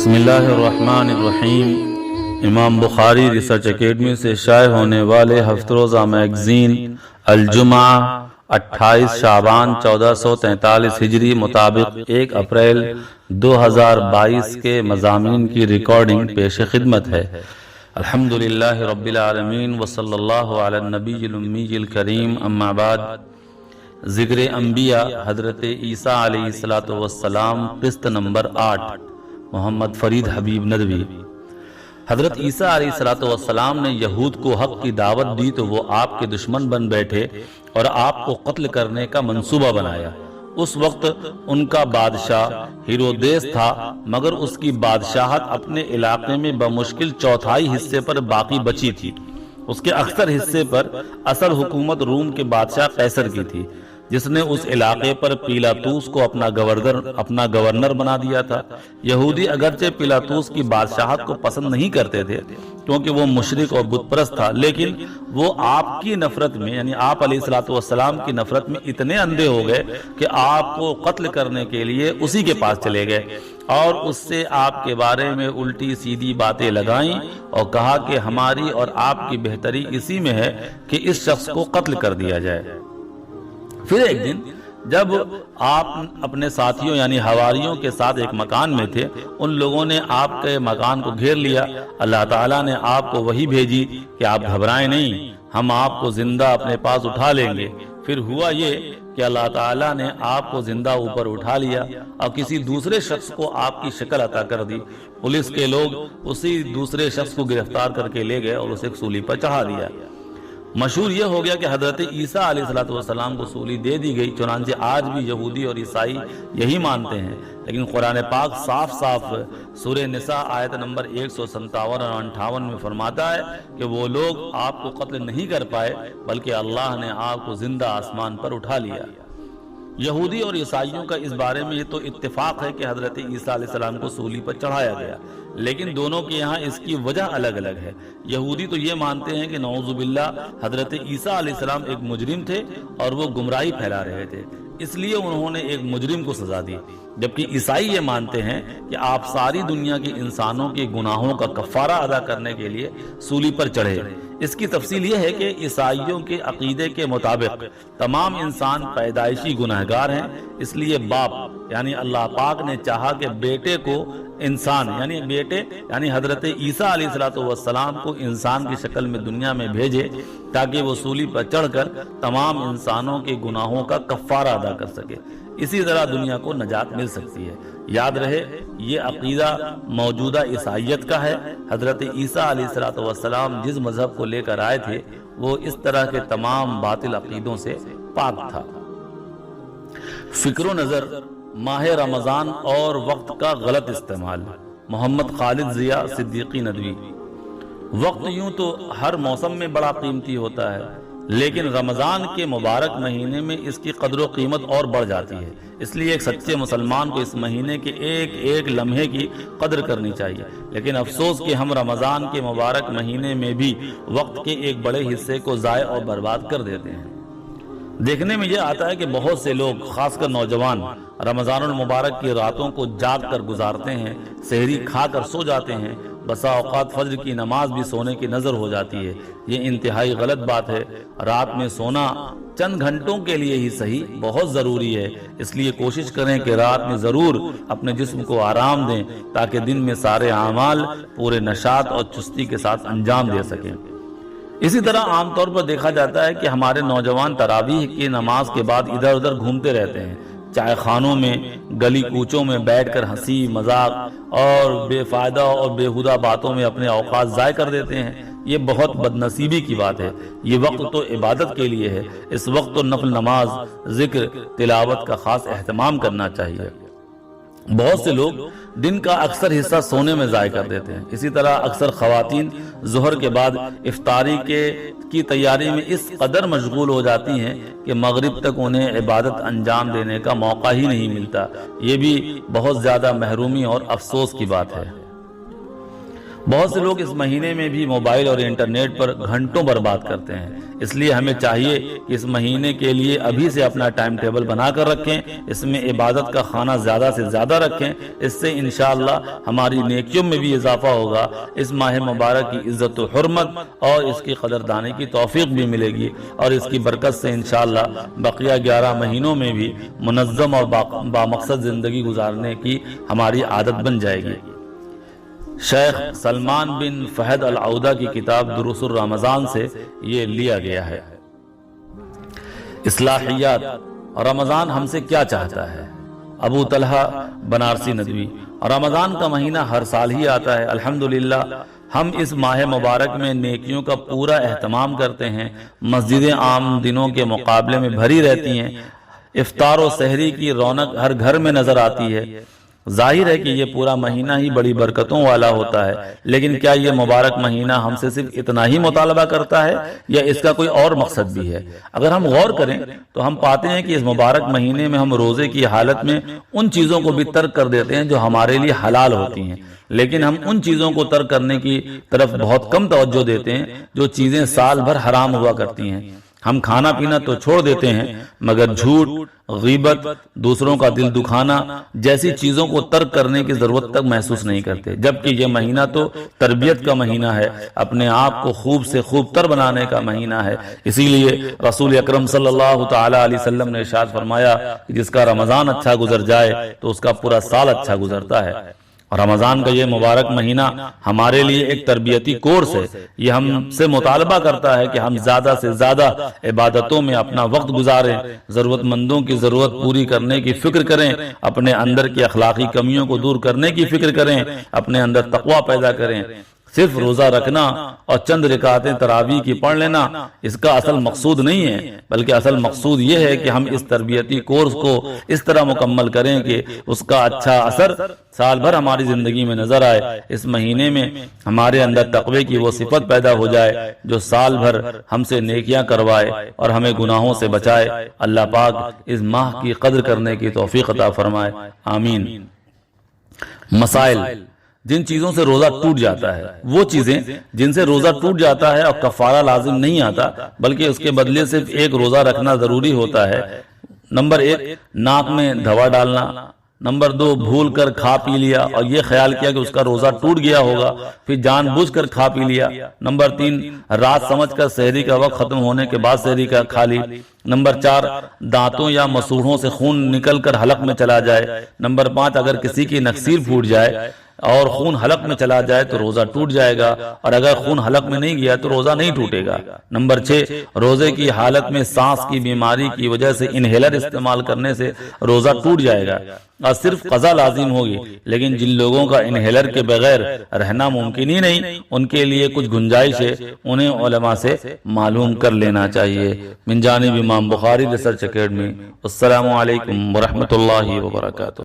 بسم اللہ الرحمن الرحیم۔ امام بخاری ریسرچ اکیڈمی سے شائع ہونے والے ہفتہ روزہ میگزین الجمعہ 28 شعبان 1443 ہجری مطابق 1 اپریل 2022 کے مضامین کی ریکارڈنگ پیش خدمت ہے۔ الحمدللہ رب العالمین وصلی اللہ علی النبی الامی الکریم، اما بعد۔ ذکر انبیاء حضرت عیسیٰ علیہ السلام، قسط نمبر 8، محمد فرید حبیب ندوی۔ حضرت عیسیٰ علیہ السلام نے یہود کو حق کی دعوت دی تو وہ آپ کے دشمن بن بیٹھے اور آپ کو قتل کرنے کا منصوبہ بنایا۔ اس وقت ان کا بادشاہ ہیرودیس تھا، مگر اس کی بادشاہت اپنے علاقے میں بمشکل چوتھائی حصے پر باقی بچی تھی۔ اس کے اکثر حصے پر اصل حکومت روم کے بادشاہ قیصر کی تھی، جس نے اس علاقے پر پیلاطوس کو اپنا گورنر بنا دیا تھا۔ یہودی اگرچہ پیلاطوس کی بادشاہت کو پسند نہیں کرتے تھے کیونکہ وہ مشرک اور بت پرست تھا، لیکن وہ آپ کی نفرت میں، یعنی آپ علیہ السلام کی نفرت میں اتنے اندھے ہو گئے کہ آپ کو قتل کرنے کے لیے اسی کے پاس چلے گئے اور اس سے آپ کے بارے میں الٹی سیدھی باتیں لگائیں اور کہا کہ ہماری اور آپ کی بہتری اسی میں ہے کہ اس شخص کو قتل کر دیا جائے۔ پھر ایک دن جب آپ اپنے ساتھیوں یعنی حواریوں کے ساتھ ایک مکان میں تھے، ان لوگوں نے آپ کے مکان کو گھیر لیا۔ اللہ تعالیٰ نے آپ کو وحی بھیجی کہ آپ گھبرائیں نہیں، ہم آپ کو زندہ اپنے پاس اٹھا لیں گے۔ پھر ہوا یہ کہ اللہ تعالیٰ نے آپ کو زندہ اوپر اٹھا لیا اور کسی دوسرے شخص کو آپ کی شکل عطا کر دی۔ پولیس کے لوگ اسی دوسرے شخص کو گرفتار کر کے لے گئے اور اسے سولی پر چڑھا دیا۔ مشہور یہ ہو گیا کہ حضرت عیسیٰ علیہ السلام کو سولی دے دی گئی، چنانچہ آج بھی یہودی اور عیسائی یہی مانتے ہیں۔ لیکن قرآن پاک صاف سورہ نساء آیت نمبر 157 اور 58 میں فرماتا ہے کہ وہ لوگ آپ کو قتل نہیں کر پائے بلکہ اللہ نے آپ کو زندہ آسمان پر اٹھا لیا۔ یہودی اور عیسائیوں کا اس بارے میں یہ تو اتفاق ہے کہ حضرت عیسیٰ علیہ السلام کو سولی پر چڑھایا گیا، لیکن دونوں کے یہاں اس کی وجہ الگ الگ ہے۔ یہودی تو یہ مانتے ہیں کہ نعوذ باللہ حضرت عیسیٰ علیہ السلام ایک مجرم تھے اور وہ گمراہی پھیلا رہے تھے، اس لیے انہوں نے ایک مجرم کو سزا دی، جبکہ عیسائی یہ مانتے ہیں کہ آپ ساری دنیا کے انسانوں کے گناہوں کا کفارہ ادا کرنے کے لیے سولی پر چڑھے۔ اس کی تفصیل یہ ہے کہ عیسائیوں کے عقیدے کے مطابق تمام انسان پیدائشی گناہگار ہیں، اس لیے باپ یعنی اللہ پاک نے چاہا کہ بیٹے کو انسان یعنی حضرت عیسیٰ علیہ السلام کو انسان کی شکل میں دنیا میں بھیجے تاکہ وہ سولی پر چڑھ کر تمام انسانوں کے گناہوں کا کفارہ ادا کر سکے، اسی طرح دنیا کو نجات مل سکتی ہے۔ یاد رہے یہ عقیدہ موجودہ عیسائیت کا ہے۔ حضرت عیسیٰ علیہ السلام جس مذہب کو لے کر آئے تھے وہ اس طرح کے تمام باطل عقیدوں سے پاک تھا۔ فکر و نظر، ماہ رمضان اور وقت کا غلط استعمال، محمد خالد ضیاء صدیقی ندوی۔ وقت یوں تو ہر موسم میں بڑا قیمتی ہوتا ہے، لیکن رمضان کے مبارک مہینے میں اس کی قدر و قیمت اور بڑھ جاتی ہے، اس لیے ایک سچے مسلمان کو اس مہینے کے ایک ایک لمحے کی قدر کرنی چاہیے۔ لیکن افسوس کہ ہم رمضان کے مبارک مہینے میں بھی وقت کے ایک بڑے حصے کو ضائع اور برباد کر دیتے ہیں۔ دیکھنے میں یہ آتا ہے کہ بہت سے لوگ، خاص کر نوجوان، رمضان المبارک کی راتوں کو جاگ کر گزارتے ہیں، سحری کھا کر سو جاتے ہیں، بسا اوقات فجر کی نماز بھی سونے کی نظر ہو جاتی ہے۔ یہ انتہائی غلط بات ہے۔ رات میں سونا چند گھنٹوں کے لیے ہی صحیح بہت ضروری ہے، اس لیے کوشش کریں کہ رات میں ضرور اپنے جسم کو آرام دیں تاکہ دن میں سارے اعمال پورے نشاط اور چستی کے ساتھ انجام دے سکیں۔ اسی طرح عام طور پر دیکھا جاتا ہے کہ ہمارے نوجوان تراویح کی نماز کے بعد ادھر ادھر گھومتے رہتے ہیں، چائے خانوں میں، گلی کوچوں میں بیٹھ کر ہنسی مذاق اور بے فائدہ اور بیہودہ باتوں میں اپنے اوقات ضائع کر دیتے ہیں۔ یہ بہت بد نصیبی کی بات ہے۔ یہ وقت تو عبادت کے لیے ہے، اس وقت تو نفل نماز، ذکر، تلاوت کا خاص اہتمام کرنا چاہیے۔ بہت سے لوگ دن کا اکثر حصہ سونے میں ضائع کر دیتے ہیں۔ اسی طرح اکثر خواتین ظہر کے بعد افطاری کی تیاری میں اس قدر مشغول ہو جاتی ہیں کہ مغرب تک انہیں عبادت انجام دینے کا موقع ہی نہیں ملتا۔ یہ بھی بہت زیادہ محرومی اور افسوس کی بات ہے۔ بہت سے لوگ اس مہینے میں بھی موبائل اور انٹرنیٹ پر گھنٹوں برباد کرتے ہیں، اس لیے ہمیں چاہیے کہ اس مہینے کے لیے ابھی سے اپنا ٹائم ٹیبل بنا کر رکھیں، اس میں عبادت کا خانہ زیادہ سے زیادہ رکھیں، اس سے انشاءاللہ ہماری نیکیوں میں بھی اضافہ ہوگا، اس ماہ مبارک کی عزت و حرمت اور اس کی قدردانی کی توفیق بھی ملے گی، اور اس کی برکت سے انشاءاللہ بقیہ 11 مہینوں میں بھی منظم اور بامقصد زندگی گزارنے کی ہماری عادت بن جائے گی۔ شیخ سلمان بن فہد العودہ کی کتاب دروس الرمضان سے یہ لیا گیا ہے۔ اصلاحیات، رمضان ہم سے کیا چاہتا ہے؟ ابو طلحہ بنارسی ندوی۔ رمضان کا مہینہ ہر سال ہی آتا ہے، الحمدللہ ہم اس ماہ مبارک میں نیکیوں کا پورا اہتمام کرتے ہیں، مسجدیں عام دنوں کے مقابلے میں بھری رہتی ہیں، افطار و سحری کی رونق ہر گھر میں نظر آتی ہے۔ ظاہر ہے کہ یہ پورا مہینہ ہی بڑی برکتوں والا ہوتا ہے، لیکن کیا یہ مبارک مہینہ ہم سے صرف اتنا ہی مطالبہ کرتا ہے یا اس کا کوئی اور مقصد بھی ہے؟ اگر ہم غور کریں تو ہم پاتے ہیں کہ اس مبارک مہینے میں ہم روزے کی حالت میں ان چیزوں کو بھی ترک کر دیتے ہیں جو ہمارے لیے حلال ہوتی ہیں، لیکن ہم ان چیزوں کو ترک کرنے کی طرف بہت کم توجہ دیتے ہیں جو چیزیں سال بھر حرام ہوا کرتی ہیں۔ ہم کھانا پینا تو چھوڑ دیتے ہیں، مگر جھوٹ، غیبت، دوسروں کا دل دکھانا جیسی چیزوں کو ترک کرنے کی ضرورت تک محسوس نہیں کرتے، جبکہ یہ مہینہ تو تربیت کا مہینہ ہے، اپنے آپ کو خوب سے خوب تر بنانے کا مہینہ ہے۔ اسی لیے رسول اکرم صلی اللہ تعالی علیہ وسلم نے ارشاد فرمایا کہ جس کا رمضان اچھا گزر جائے تو اس کا پورا سال اچھا گزرتا ہے۔ رمضان کا یہ مبارک مہینہ ہمارے لیے ایک تربیتی کورس ہے، یہ ہم سے مطالبہ کرتا ہے کہ ہم زیادہ سے زیادہ عبادتوں میں اپنا وقت گزاریں، ضرورت مندوں کی ضرورت پوری کرنے کی فکر کریں، اپنے اندر کی اخلاقی کمیوں کو دور کرنے کی فکر کریں، اپنے اندر تقوی پیدا کریں۔ صرف روزہ رکھنا اور چند رکعتیں تراویح کی پڑھ لینا اس کا اصل مقصود نہیں ہے، بلکہ اصل مقصود یہ ہے کہ ہم اس تربیتی کورس کو اس طرح مکمل کریں کہ اس کا اچھا اثر سال بھر ہماری زندگی میں نظر آئے، اس مہینے میں ہمارے اندر تقوی کی وہ صفت پیدا ہو جائے جو سال بھر ہم سے نیکیاں کروائے اور ہمیں گناہوں سے بچائے۔ اللہ پاک اس ماہ کی قدر کرنے کی توفیق عطا فرمائے، آمین۔ مسائل: جن چیزوں سے روزہ ٹوٹ جاتا ہے، وہ چیزیں جن سے روزہ ٹوٹ جاتا ہے اور کفارہ لازم نہیں آتا بلکہ اس کے بدلے صرف ایک روزہ رکھنا ضروری ہوتا ہے۔ نمبر 1، ناک میں دوا ڈالنا۔ نمبر 2، بھول کر کھا پی لیا اور یہ خیال کیا کہ اس کا روزہ ٹوٹ گیا ہوگا، پھر جان بوجھ کر کھا پی لیا۔ نمبر 3، رات سمجھ کر سحری کا وقت ختم ہونے کے بعد سحری کا کھا لی۔ نمبر 4، دانتوں یا مسوڑھوں سے خون نکل کر حلق میں چلا جائے۔ نمبر 5، اگر کسی کی نکسیر پھوٹ جائے اور خون حلق میں چلا جائے تو روزہ ٹوٹ جائے گا، اور اگر خون حلق میں نہیں گیا تو روزہ نہیں ٹوٹے گا۔ نمبر 6، روزے کی حالت میں سانس کی بیماری کی وجہ سے انہیلر استعمال کرنے سے روزہ ٹوٹ جائے گا اور صرف قضا لازم ہوگی، لیکن جن لوگوں کا انہیلر کے بغیر رہنا ممکن ہی نہیں ان کے لیے کچھ گنجائش ہے، انہیں علماء سے معلوم کر لینا چاہیے۔ من جانب امام بخاری ریسرچ اکیڈمی۔ السلام علیکم ورحمۃ اللہ وبرکاتہ۔